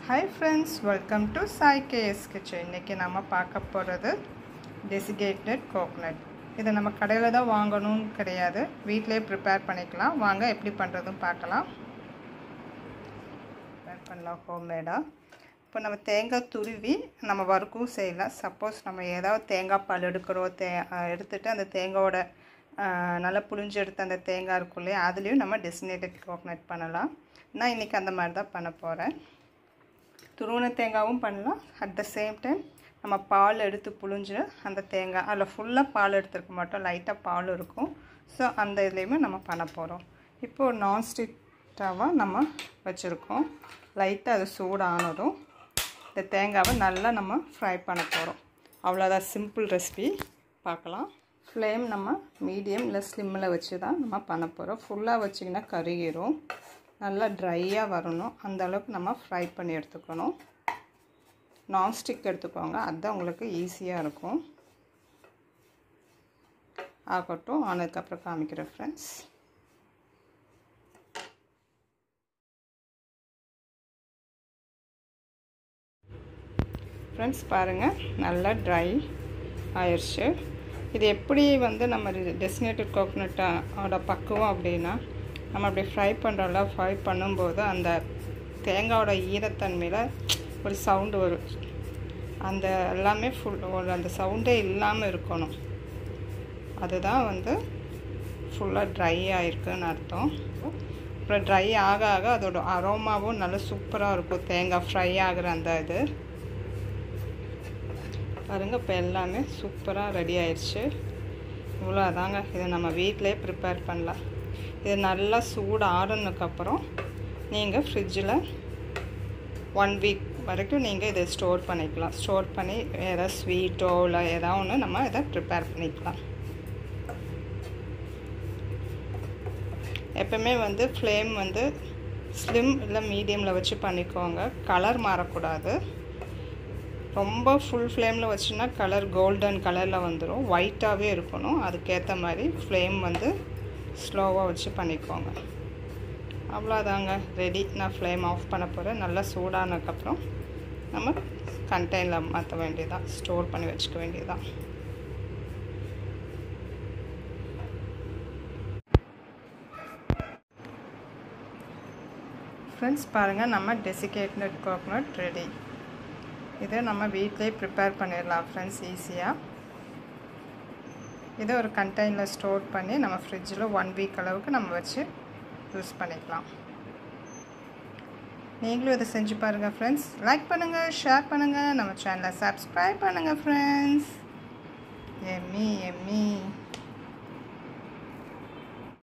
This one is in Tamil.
Hi friends, welcome to Sai KS Kitchen. இன்னைக்கு நாம பார்க்க போறது desiccated coconut. இத நம்ம கடையில தான் வாங்கணும் கிடையாது. வீட்லயே prepare பண்ணிக்கலாம். வாங்க எப்படி பண்றதுன்னு பார்க்கலாம். prepare பண்ணலாம் ஹோம்மேடா. இப்போ நம்ம தேங்காய் துருவி நம்ம வறுக்கவும் செய்யலாம். சப்போஸ் நம்ம ஏதாவது தேங்காய் பால் எடுத்துட்டு அந்த தேங்காயோட நல்லா புளிஞ்சு எடுத்த அந்த தேங்காய் இருக்குல்ல அதுலயும் நம்ம desiccated coconut பண்ணலாம். நான் இன்னைக்கு அந்த மாதிரி தான் பண்ண போறேன். துருவன தேங்காவும் பண்ணலாம். at the same time நம்ம பால் எடுத்து புளிஞ்சு அந்த தேங்காய் அதுல ஃபுல்லா பால் எடுத்துக்க மாட்டோம், லைட்டா பால் இருக்கும். சோ அந்த இதுலயே நம்ம பண்ண போறோம். இப்போ நான் ஸ்டிக் தவா நம்ம வச்சிருக்கோம். லைட்டா அது சூடானதும் இந்த தேங்காவை நல்லா நம்ம ஃப்ரை பண்ண போறோம். அவ்வளவுதான், சிம்பிள் ரெசிபி. பார்க்கலாம். ஃப்ளேம் நம்ம மீடியம் இல்ல ஸ்லிம்ல வச்சு தான் நம்ம பண்ண போறோம். ஃபுல்லா வச்சினா கருகிரும். நல்லா ட்ரையா வரணும். அந்த அளவுக்கு நம்ம ஃப்ரை பண்ணி எடுத்துக்கணும். நான் ஸ்டிக் எடுத்துக்கோங்க, அதான் உங்களுக்கு ஈஸியா இருக்கும். ஆகட்டும், ஆனதுக்கு அப்புறம் காமிக்கிறேன் फ्रेंड्स. फ्रेंड्स பாருங்க, நல்லா ட்ரை ஆயிருச்சு. இது எப்படி நம்ம desiccated coconut ஓட பக்குவம் அப்படினா நம்ம அப்படியே ஃப்ரை பண்றோம்ல, ஃப்ரை பண்ணும்போது அந்த தேங்காயோட ஈரத்தன்மையில ஒரு சவுண்ட் வரும். அந்த எல்லாமே ஃபுல் அந்த சவுண்டே இல்லாம இருக்கணும். அதுதான் ஃபுல்லா ட்ரை ஆயிருக்குன்னு அர்த்தம். அப்புறம் ட்ரை ஆக ஆக அதோட அரோமாவும் நல்ல சூப்பரா இருக்கும். தேங்காய் ஃப்ரை ஆகுற அந்த இது பாருங்க, இப்போ எல்லாமே சூப்பரா ரெடி ஆயிருச்சு. இவ்வளவுதாங்க. இதை நம்ம வீட்லயே ப்ரிப்பேர் பண்ணலாம். இது நல்லா சூடு ஆறுனதுக்கு அப்புறம் நீங்க ஃப்ரிட்ஜ்ல 1 வீக் வரைக்கும் நீங்க இத ஸ்டோர் பண்ணிக்கலாம். ஸ்டோர் பண்ணி ஏதாவது ஸ்வீட்டோ இல்ல ஏதாவது ஒன்னு நம்ம இத ப்ரிப்பேர் பண்ணிக்கலாம். எப்பவுமே ஃளேம் ஸ்லிம் இல்ல மீடியம்ல வச்சு பண்ணிக்கோங்க. கலர் மாறக்கூடாது. ரொம்ப ஃபுல் ஃளேம்ல வச்சினா கலர் கோல்டன் கலர்ல வந்துரும். ஒயிட்டாவே இருக்கணும். அதுக்கு ஏத்த மாதிரி ஃளேம் ஸ்லோவா வச்சு பண்ணிக்கோங்க. அவ்வளவுதாங்க, ரெடி. நான் ஃளேம் ஆஃப் பண்ண போறேன். நல்லா சூடானதுக்கு அப்புறம் நம்ம கண்டெய்னர்ல மாத்த வேண்டியதா, ஸ்டோர் பண்ணி வச்சுக்க வேண்டியதா. फ्रेंड्स பாருங்க, நம்ம desiccated coconut ரெடி. இதை நம்ம வீட்லயே ப்ரிப்பேர் பண்ணிடலாம் फ्रेंड्स, ஈஸியா. இதை ஒரு கண்டெய்னர்ல ஸ்டோர் பண்ணி நம்ம ஃப்ரிட்ஜ்ல 1 வீக் அளவுக்கு நம்ம வச்சு யூஸ் பண்ணிக்கலாம். நீங்களும் இதை செஞ்சு பாருங்க फ्रेंड्स. லைக் பண்ணுங்க, ஷேர் பண்ணுங்க, நம்ம சேனலை சப்ஸ்கிரைப் பண்ணுங்க फ्रेंड्स. Emmy Emmy.